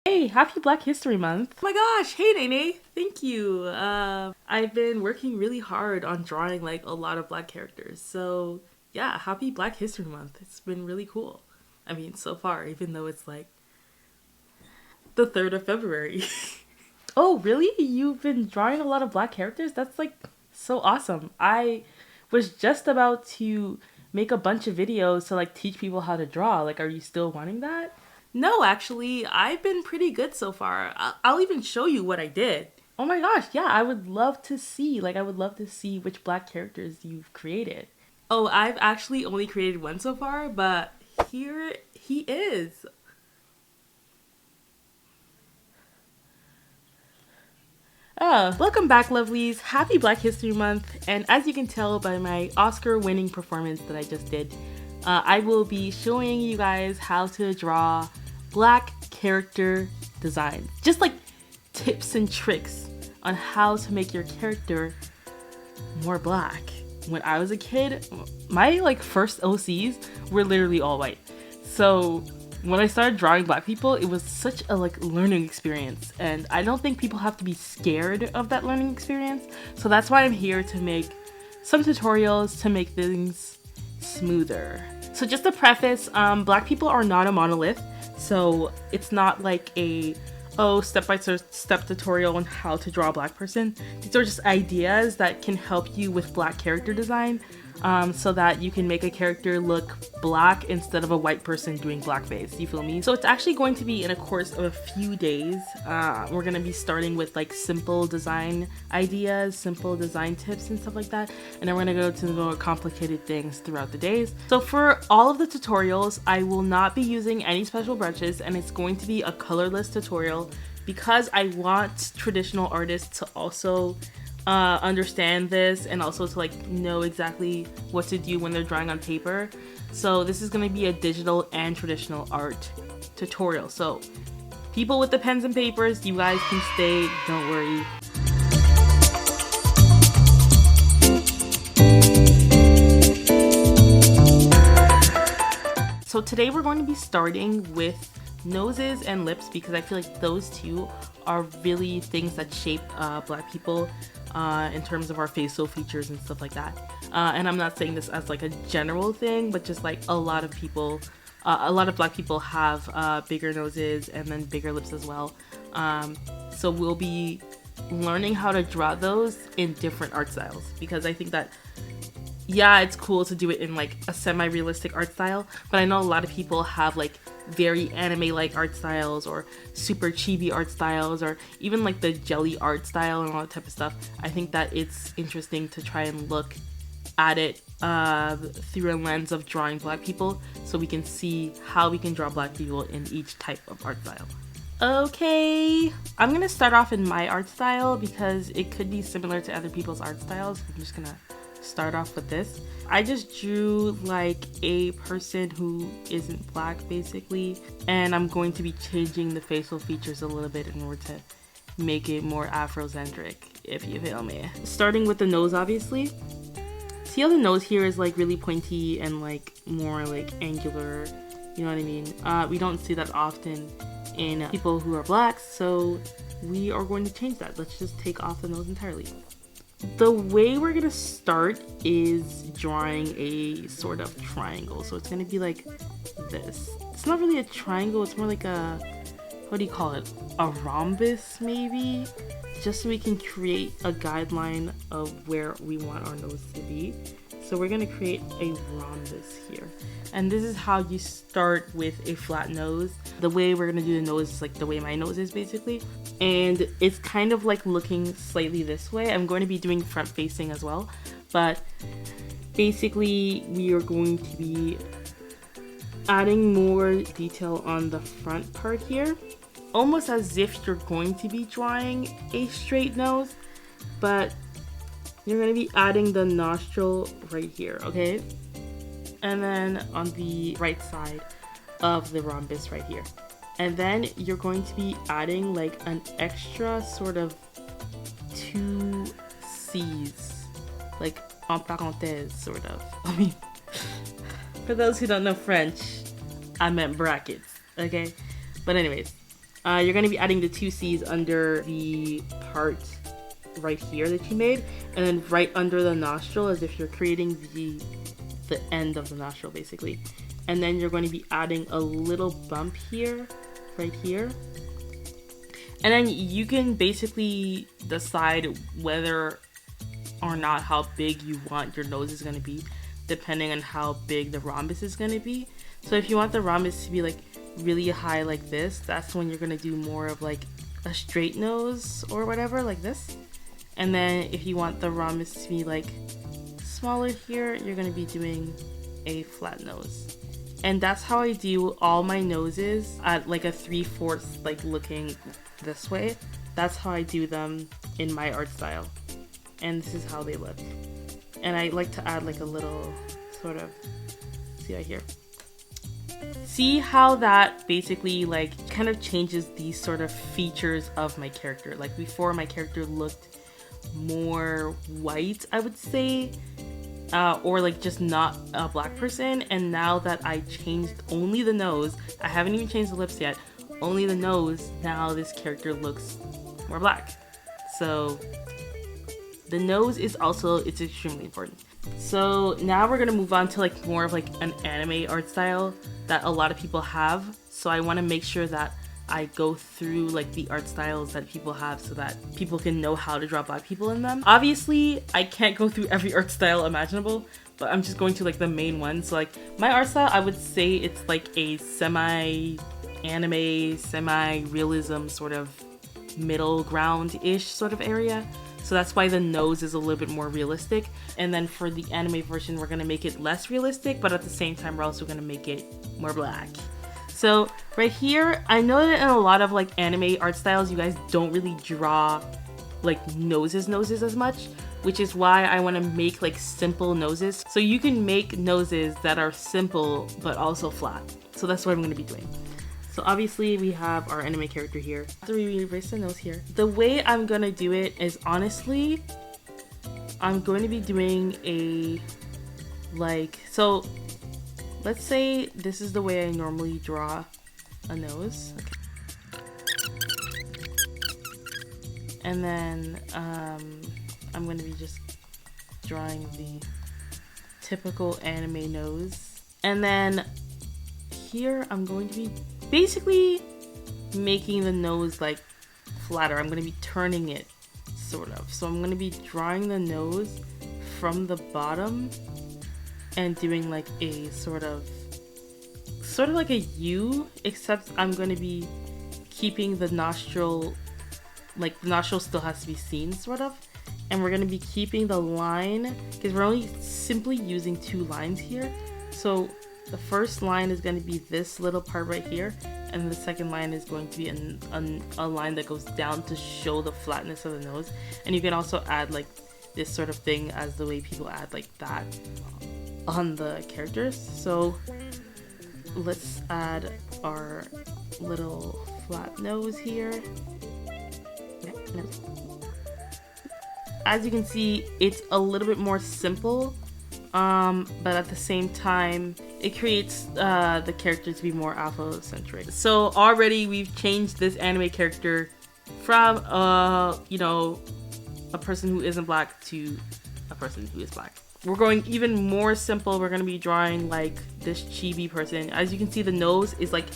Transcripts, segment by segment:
Hey, happy Black History Month. Oh my gosh, hey Nene, thank you. I've been working really hard on drawing like a lot of Black characters. So yeah, happy Black History Month. It's been really cool. I mean, so far, even though it's like the 3rd of February. Oh, really? You've been drawing a lot of Black characters? That's like so awesome. I was just about to make a bunch of videos to like teach people how to draw. Like, are you still wanting that? No, actually, I've been pretty good so far. I'll even show you what I did. Oh my gosh, yeah, I would love to see. Like, I would love to see which Black characters you've created. Oh, I've actually only created one so far, but here he is. Welcome back, lovelies. Happy Black History Month. And as you can tell by my Oscar-winning performance that I just did, I will be showing you guys how to draw Black character designs. Just like tips and tricks on how to make your character more Black. When I was a kid, my like first OCs were literally all white. So when I started drawing Black people, it was such a like learning experience, and I don't think people have to be scared of that learning experience. So that's why I'm here to make some tutorials to make things smoother. So just to preface, Black people are not a monolith, so it's not like a step-by-step tutorial on how to draw a Black person. These are just ideas that can help you with Black character design, so that you can make a character look Black instead of a white person doing blackface. You feel me? So it's actually going to be in a course of a few days. We're gonna be starting with like simple design ideas, simple design tips and stuff like that, and then we're gonna go to the more complicated things throughout the days. So for all of the tutorials, I will not be using any special brushes, and it's going to be a colorless tutorial because I want traditional artists to also understand this, and also to like know exactly what to do when they're drawing on paper. So this is going to be a digital and traditional art tutorial. So people with the pens and papers, you guys can stay, don't worry. So today we're going to be starting with noses and lips because I feel like those two are really things that shape Black people in terms of our facial features and stuff like that. And I'm not saying this as like a general thing, but just like a lot of people, a lot of Black people have bigger noses and then bigger lips as well. So we'll be learning how to draw those in different art styles, because I think that, yeah, it's cool to do it in like a semi-realistic art style, but I know a lot of people have like very anime-like art styles or super chibi art styles, or even like the jelly art style and all that type of stuff. I think that it's interesting to try and look at it through a lens of drawing Black people, so we can see how we can draw Black people in each type of art style. Okay, I'm gonna start off in my art style because it could be similar to other people's art styles. I'm just gonna start off with this. I just drew like a person who isn't Black basically, and I'm going to be changing the facial features a little bit in order to make it more Afrocentric, if you feel me. Starting with the nose, obviously. See how the nose here is like really pointy and like more like angular, you know what I mean? We don't see that often in people who are Black, so we are going to change that. Let's just take off the nose entirely. The way we're gonna start is drawing a sort of triangle. So it's gonna be like this. It's not really a triangle, it's more like a, what do you call it? A rhombus maybe? Just so we can create a guideline of where we want our nose to be. So we're gonna create a rhombus here. And this is how you start with a flat nose. The way we're gonna do the nose is like the way my nose is basically. And it's kind of like looking slightly this way. I'm going to be doing front facing as well. But basically we are going to be adding more detail on the front part here. Almost as if you're going to be drawing a straight nose, but you're going to be adding the nostril right here, okay? And then on the right side of the rhombus right here. And then you're going to be adding like an extra sort of 2 C's, like en parenthèse sort of. I mean, for those who don't know French, I meant brackets, okay? But anyways, You're going to be adding the two C's under the part right here that you made, and then right under the nostril, as if you're creating the end of the nostril basically. And then you're going to be adding a little bump here, right here. And then you can basically decide whether or not how big you want your nose is going to be, depending on how big the rhombus is going to be. So if you want the rhombus to be like really high like this, that's when you're going to do more of like a straight nose or whatever, like this. And then if you want the rhombus to be like smaller here, you're going to be doing a flat nose. And that's how I do all my noses at like a 3/4 like looking this way. That's how I do them in my art style. And this is how they look. And I like to add like a little sort of, see right here. See how that basically like kind of changes these sort of features of my character. Like before, my character looked more white, I would say, or like just not a black person. And now that I changed only the nose, I haven't even changed the lips yet, only the nose, now this character looks more black. So the nose is also, it's extremely important. So now we're gonna move on to like more of like an anime art style that a lot of people have. So I want to make sure that I go through like the art styles that people have so that people can know how to draw black people in them. Obviously, I can't go through every art style imaginable, but I'm just going to like the main ones. So like my art style, I would say it's like a semi-anime, semi-realism sort of middle ground-ish sort of area. So that's why the nose is a little bit more realistic. And then for the anime version, we're gonna make it less realistic, but at the same time, we're also gonna make it more black. So right here, I know that in a lot of like anime art styles, you guys don't really draw like noses as much, which is why I want to make like simple noses. So you can make noses that are simple, but also flat. So that's what I'm going to be doing. So obviously we have our anime character here. After we erase the nose here, the way I'm going to do it is honestly, I'm going to be doing a like, so let's say this is the way I normally draw a nose. Okay. And then I'm going to be just drawing the typical anime nose. And then here I'm going to be basically making the nose like flatter. I'm going to be turning it sort of. So I'm going to be drawing the nose from the bottom and doing like a sort of like a U, except I'm going to be keeping the nostril, like the nostril still has to be seen sort of, and we're going to be keeping the line because we're only simply using two lines here. So the first line is going to be this little part right here, and the second line is going to be a line that goes down to show the flatness of the nose. And you can also add like this sort of thing as the way people add like that on the characters. So let's add our little flat nose here. As you can see, it's a little bit more simple, but at the same time it creates the character to be more Afrocentric. So already we've changed this anime character from you know, a person who isn't black to a person who is black. We're going even more simple. We're going to be drawing like this chibi person. As you can see, the nose is like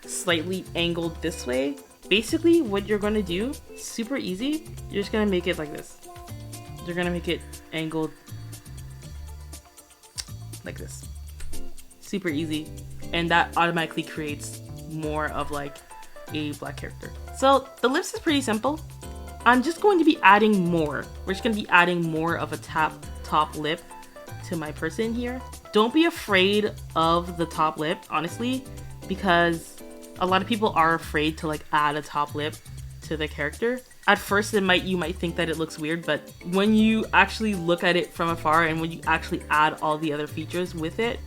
slightly angled this way. Basically what you're going to do, super easy, you're just going to make it like this. You're going to make it angled like this. Super easy. And that automatically creates more of like a black character. So the lips is pretty simple. I'm just going to be adding more. We're just going to be adding more of a top lip to my person here. Don't be afraid of the top lip, honestly, because a lot of people are afraid to like add a top lip to the character. At first you might think that it looks weird, but when you actually look at it from afar and when you actually add all the other features with it,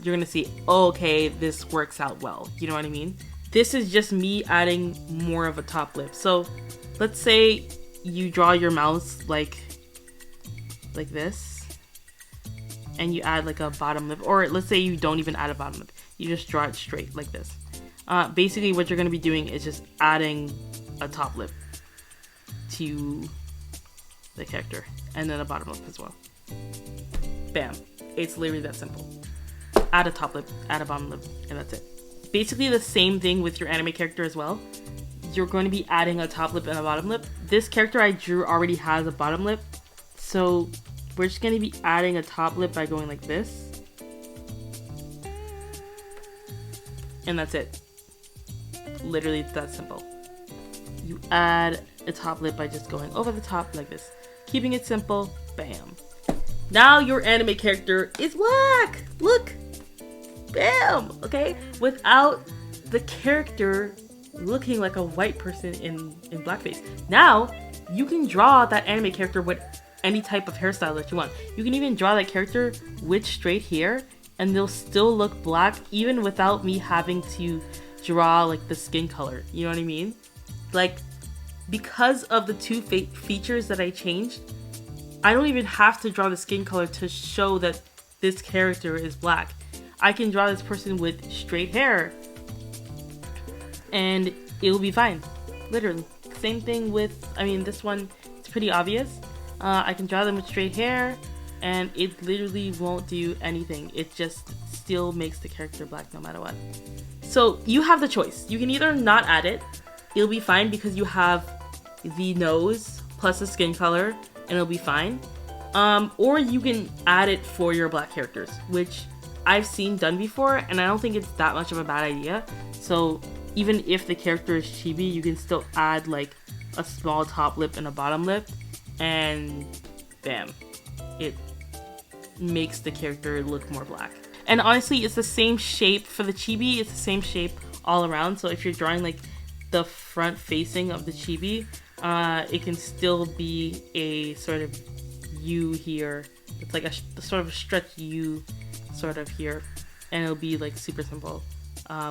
you're gonna see, oh, okay, this works out well. You know what I mean? This is just me adding more of a top lip. So let's say you draw your mouth like this, and you add like a bottom lip, or let's say you don't even add a bottom lip, you just draw it straight like this. Basically what you're going to be doing is just adding a top lip to the character and then a bottom lip as well. Bam. It's literally that simple. Add a top lip, add a bottom lip, and that's it. Basically the same thing with your anime character as well. You're going to be adding a top lip and a bottom lip. This character I drew already has a bottom lip, so we're just going to be adding a top lip by going like this. And that's it. Literally it's that simple. You add a top lip by just going over the top like this. Keeping it simple, bam. Now your anime character is black! Look! Bam! Okay? Without the character looking like a white person in blackface. Now, you can draw that anime character with any type of hairstyle that you want. You can even draw that character with straight hair and they'll still look black even without me having to draw like the skin color. You know what I mean? Like, because of the two features that I changed, I don't even have to draw the skin color to show that this character is black. I can draw this person with straight hair and it'll be fine. Literally. Same thing with, I mean, this one, it's pretty obvious. I can draw them with straight hair and it literally won't do anything. It just still makes the character black no matter what. So you have the choice. You can either not add it, it'll be fine because you have the nose plus the skin color and it'll be fine. Or you can add it for your black characters, which I've seen done before and I don't think it's that much of a bad idea. So even if the character is chibi, you can still add like a small top lip and a bottom lip and bam, it makes the character look more black. And honestly, it's the same shape for the chibi. It's the same shape all around. So if you're drawing like the front facing of the chibi, it can still be a sort of U here. It's like a sort of a stretch U sort of here. And it'll be like super simple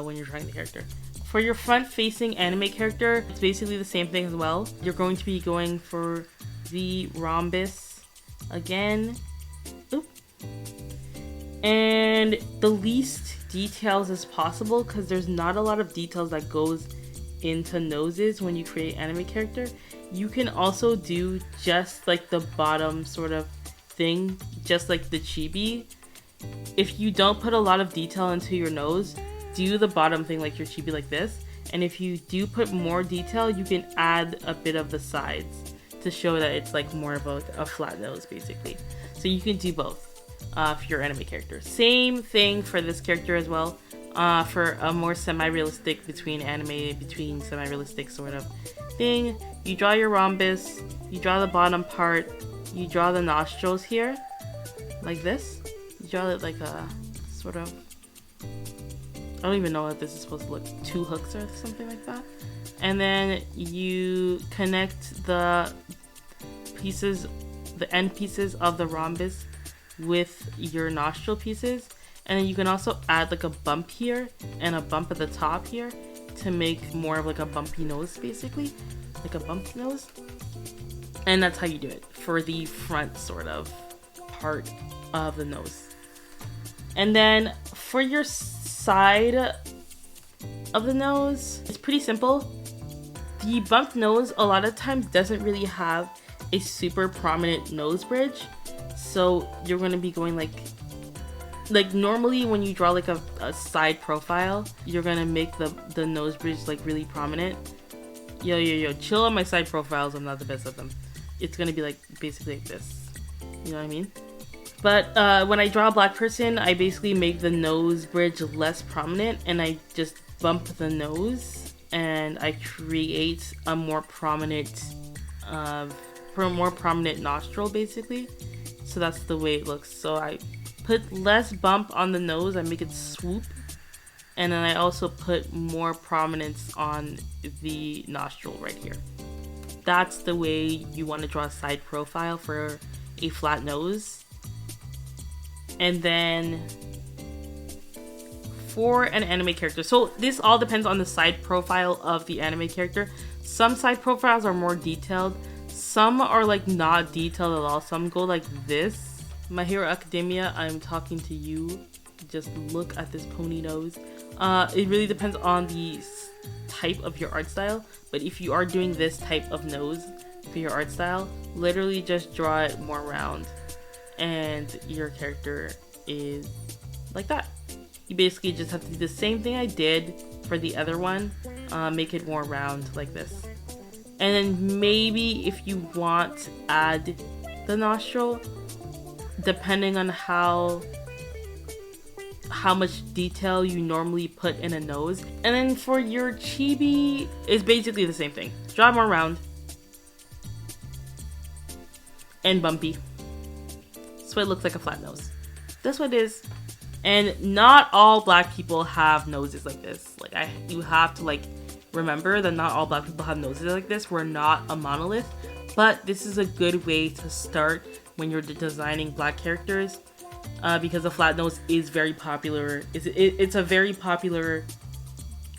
when you're drawing the character. For your front facing anime character, it's basically the same thing as well. You're going to be going for the rhombus again. Oop. And the least details as possible because there's not a lot of details that goes into noses when you create anime character. You can also do just like the bottom sort of thing, just like the chibi. If you don't put a lot of detail into your nose, do the bottom thing like your chibi like this. And if you do put more detail, you can add a bit of the sides to show that it's like more of a flat nose basically. So you can do both for your anime character. Same thing for this character as well. For a more semi-realistic between semi-realistic sort of thing, you draw your rhombus, you draw the bottom part, you draw the nostrils here like this. You draw it like a sort of, I don't even know what this is supposed to look, 2 hooks or something like that. And then you connect the pieces, the end pieces of the rhombus with your nostril pieces. And then you can also add like a bump here and a bump at the top here to make more of like a bumpy nose basically, like a bumped nose. And that's how you do it for the front sort of part of the nose. And then for your side of the nose, it's pretty simple. The bumped nose a lot of times doesn't really have a super prominent nose bridge. So you're going to be going like normally when you draw like a side profile, you're going to make the nose bridge like really prominent. Yo, chill on my side profiles, I'm not the best at them. It's going to be like basically like this. You know what I mean? But when I draw a black person, I basically make the nose bridge less prominent and I just bump the nose and I create a more prominent nostril basically. So that's the way it looks. So I put less bump on the nose, I make it swoop, and then I also put more prominence on the nostril right here. That's the way you want to draw a side profile for a flat nose. And then for an anime character, so this all depends on the side profile of the anime character. Some side profiles are more detailed, some are like not detailed at all. Some go like this. My Hero Academia, I'm talking to you to just look at this pony nose. It really depends on the type of your art style, but if you are doing this type of nose for your art style, literally just draw it more round and your character is like that. You basically just have to do the same thing I did for the other one, make it more round like this. And then maybe if you want to add the nostril, depending on how much detail you normally put in a nose. And then for your chibi, it's basically the same thing. Draw more round and bumpy, so it looks like a flat nose. That's what it is. And not all black people have noses like this. Like you have to remember that not all black people have noses like this. We're not a monolith, but this is a good way to start when you're designing black characters, because a flat nose is very popular. It's a very popular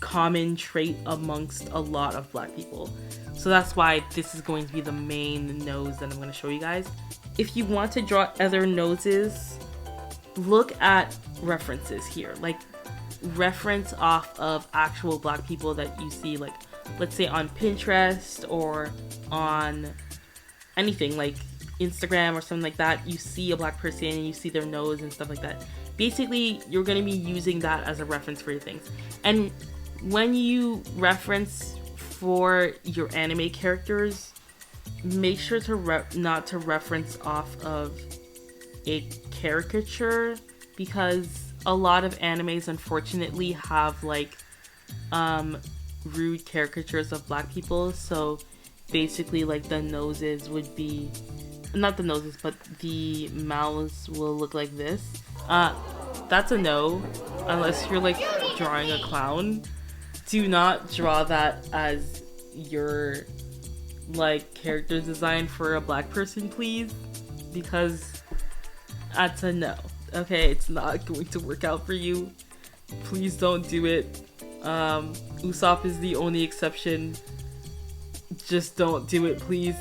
common trait amongst a lot of black people. So that's why this is going to be the main nose that I'm going to show you guys. If you want to draw other noses, look at references here. Like, reference off of actual black people that you see, like, let's say on Pinterest or on anything like Instagram or something like that. You see a black person and you see their nose and stuff like that. Basically, you're going to be using that as a reference for your things. And when you reference for your anime characters, make sure to not to reference off of a caricature, because a lot of animes unfortunately have rude caricatures of black people. So basically, like, the noses would be, not the noses, but the mouths will look like this. That's a no, unless you're like drawing a clown. Do not draw that as your character design for a black person, please, because that's a no. Okay, it's not going to work out for you. Please don't do it. Usopp is the only exception. Just don't do it, please.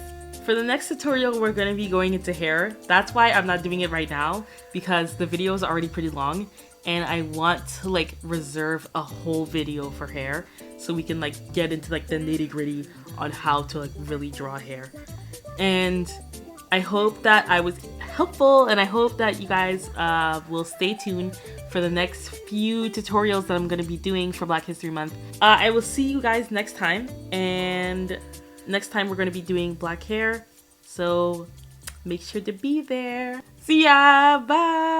For the next tutorial, we're going to be going into hair. That's why I'm not doing it right now, because the video is already pretty long and I want to reserve a whole video for hair so we can get into the nitty-gritty on how to really draw hair. And I hope that I was helpful, and I hope that you guys will stay tuned for the next few tutorials that I'm going to be doing for Black History Month. I will see you guys next time, and next time we're going to be doing black hair, so make sure to be there. See ya! Bye!